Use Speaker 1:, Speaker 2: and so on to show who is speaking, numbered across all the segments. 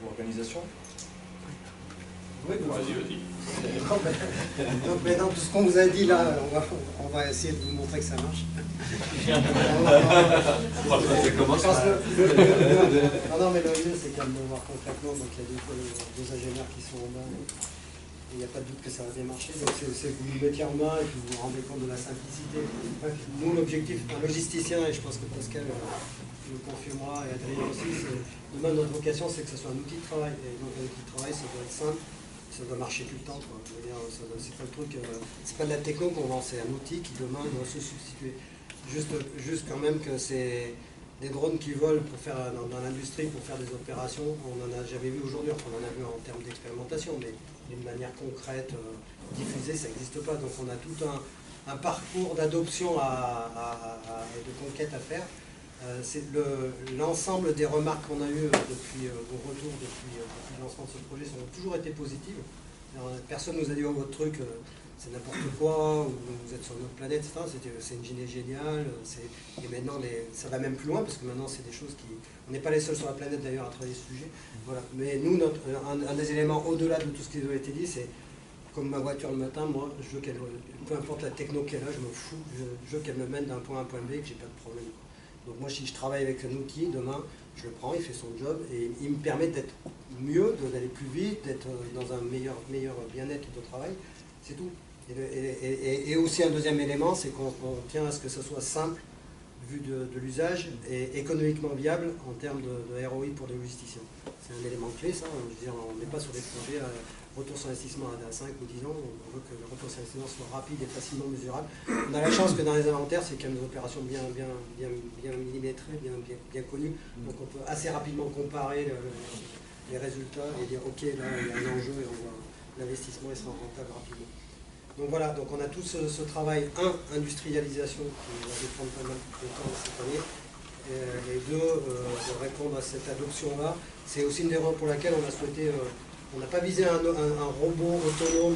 Speaker 1: l'organisation.
Speaker 2: Oui,
Speaker 3: Vas-y, vas-y.
Speaker 2: donc maintenant, tout ce qu'on vous a dit là, on va essayer de vous montrer que ça marche.
Speaker 3: Ça commence.
Speaker 2: Non, mais le mieux, c'est quand même de voir concrètement. Donc il y a deux ingénieurs qui sont en main. Il n'y a pas de doute que ça va bien marcher. Donc c'est que vous le mettiez en main et que vous vous rendez compte de la simplicité. Bref, nous, l'objectif, un logisticien, et je pense que Pascal le confirmera et Adrien aussi, demain notre vocation, c'est que ce soit un outil de travail. Et donc un outil de travail, ça doit être simple. Ça doit marcher tout le temps, quoi. Je veux dire, c'est pas le truc, c'est pas de la techno qu'on vend, c'est un outil qui demain doit se substituer. Juste quand même que c'est des drones qui volent pour faire dans l'industrie pour faire des opérations, on n'en a jamais vu aujourd'hui, enfin on en a vu en termes d'expérimentation, mais d'une manière concrète, diffusée, ça n'existe pas. Donc on a tout un parcours d'adoption et de conquête à faire. C'est l'ensemble des remarques qu'on a eues depuis vos retours, depuis le lancement de ce projet, ont toujours été positives. Personne ne nous a dit, oh, votre truc, c'est n'importe quoi, ou vous êtes sur une autre planète, etc. C'est une idée géniale. Et maintenant, ça va même plus loin, parce que maintenant, c'est des choses qui... On n'est pas les seuls sur la planète, d'ailleurs, à travailler ce sujet. Voilà. Mais nous, un des éléments au-delà de tout ce qui a été dit, c'est, comme ma voiture le matin, moi, je veux qu'elle, peu importe la techno qu'elle a, je me fous, je veux qu'elle me mène d'un point A à un point B et que j'ai pas de problème. Donc moi, si je travaille avec un outil, demain, je le prends, il fait son job, et il me permet d'être mieux, d'aller plus vite, d'être dans un meilleur bien-être de travail, c'est tout. Et aussi un deuxième élément, c'est qu'on tient à ce que ça soit simple, vu de l'usage, et économiquement viable en termes de ROI pour les logisticiens. C'est un élément clé, ça. Je veux dire, on n'est pas sur des projets à retour sur investissement à 5 ou 10 ans, on veut que le retour sur investissement soit rapide et facilement mesurable. On a la chance que dans les inventaires, c'est quand même des opérations bien millimétrées, bien connues, donc on peut assez rapidement comparer les résultats et dire ok, là il y a un enjeu et on voit l'investissement, il sera rentable rapidement. Donc voilà, donc on a tout ce travail, industrialisation qui va prendre pas mal de temps cette année, et de répondre à cette adoption-là. C'est aussi une des raisons pour laquelle on a souhaité, on n'a pas visé un robot autonome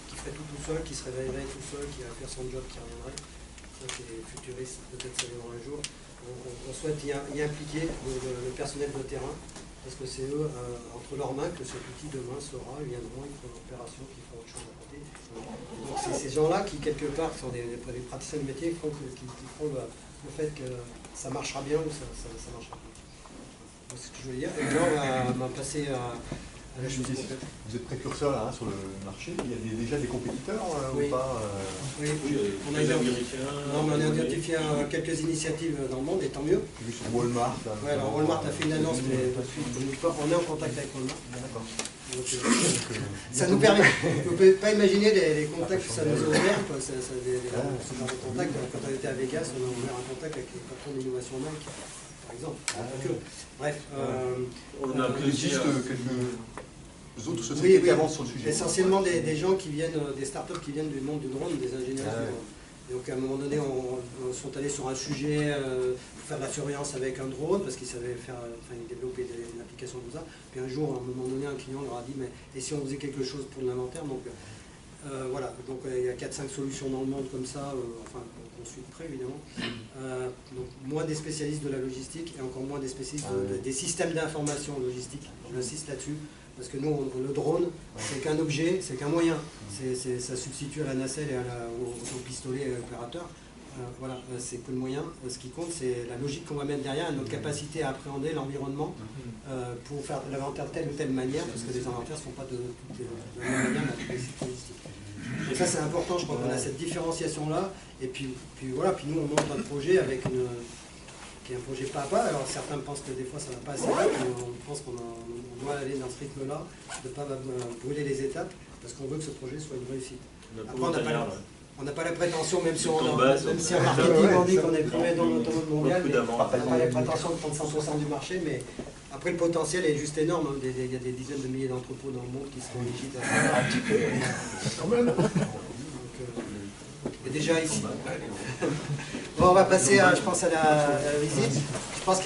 Speaker 2: qui ferait tout seul, qui se réveillerait tout seul, qui va faire son job, qui reviendrait. Ça c'est futuriste, peut-être ça viendra un jour. On souhaite y impliquer le personnel de terrain, parce que c'est eux, entre leurs mains, que cet outil demain sera, ils viendront, ils feront l'opération, qu'ils feront autre chose à côté. Donc c'est ces gens-là qui, quelque part, sont des praticiens de métier, qui feront le fait que ça marchera bien ou ça marchera pas. C'est ce que je veux dire. Et là, on va passer à la chose concrète.
Speaker 4: Vous êtes précurseur là, sur le marché, il y a déjà des compétiteurs
Speaker 2: oui.
Speaker 4: ou pas
Speaker 2: Oui, on a identifié quelques initiatives dans le monde, et tant mieux.
Speaker 4: J'ai vu sur Walmart.
Speaker 2: Ouais, alors Walmart a fait une annonce, mais on est en contact avec Walmart.
Speaker 4: D'accord.
Speaker 2: Ça nous permet, vous ne pouvez pas imaginer les contacts que ça nous a ouverts, ce genre de contact. Quand on était à Vegas, on a ouvert un contact avec les patrons d'innovation Nike, par exemple. Bref.
Speaker 4: On a juste quelques autres sociétés qui avancent sur le sujet.
Speaker 2: Essentiellement des gens qui viennent, des startups qui viennent du monde du drone, des ingénieurs. Donc à un moment donné, on sont allés sur un sujet pour faire de la surveillance avec un drone, parce qu'ils savaient faire, ils développaient une application comme ça. Puis un jour, à un moment donné, un client leur a dit, mais et si on faisait quelque chose pour l'inventaire? Donc voilà, donc il y a 4-5 solutions dans le monde comme ça, enfin qu'on suit de près évidemment. Donc moins des spécialistes de la logistique et encore moins des spécialistes des systèmes d'information logistique. J'insiste là-dessus. Parce que nous, le drone, c'est qu'un objet, c'est qu'un moyen. Ça substitue à la nacelle et au pistolet opérateur. Voilà, c'est que le moyen. Ce qui compte, c'est la logique qu'on va mettre derrière, notre capacité à appréhender l'environnement pour faire l'inventaire de telle ou telle manière, parce que les inventaires ne se font pas de la même manière dans les sites logistiques. Et ça, c'est important, je crois qu'on a cette différenciation-là. Et puis voilà, puis nous, on monte notre projet avec qui est un projet pas à pas. Alors certains pensent que des fois ça ne va pas assez vite, mais on pense qu'on doit aller dans ce rythme-là, de ne pas brûler les étapes, parce qu'on veut que ce projet soit une réussite. Après, on n'a pas la prétention, même si en marketing on dit qu'on est premier dans l'automobile mondial, on n'a pas la prétention de prendre 100% du marché, mais après le potentiel est juste énorme. Il y a des dizaines de milliers d'entrepôts dans le monde qui seront éligibles à ça. Un petit peu, quand même. Et déjà ici. Bon, on va passer, je pense, à la visite. Je pense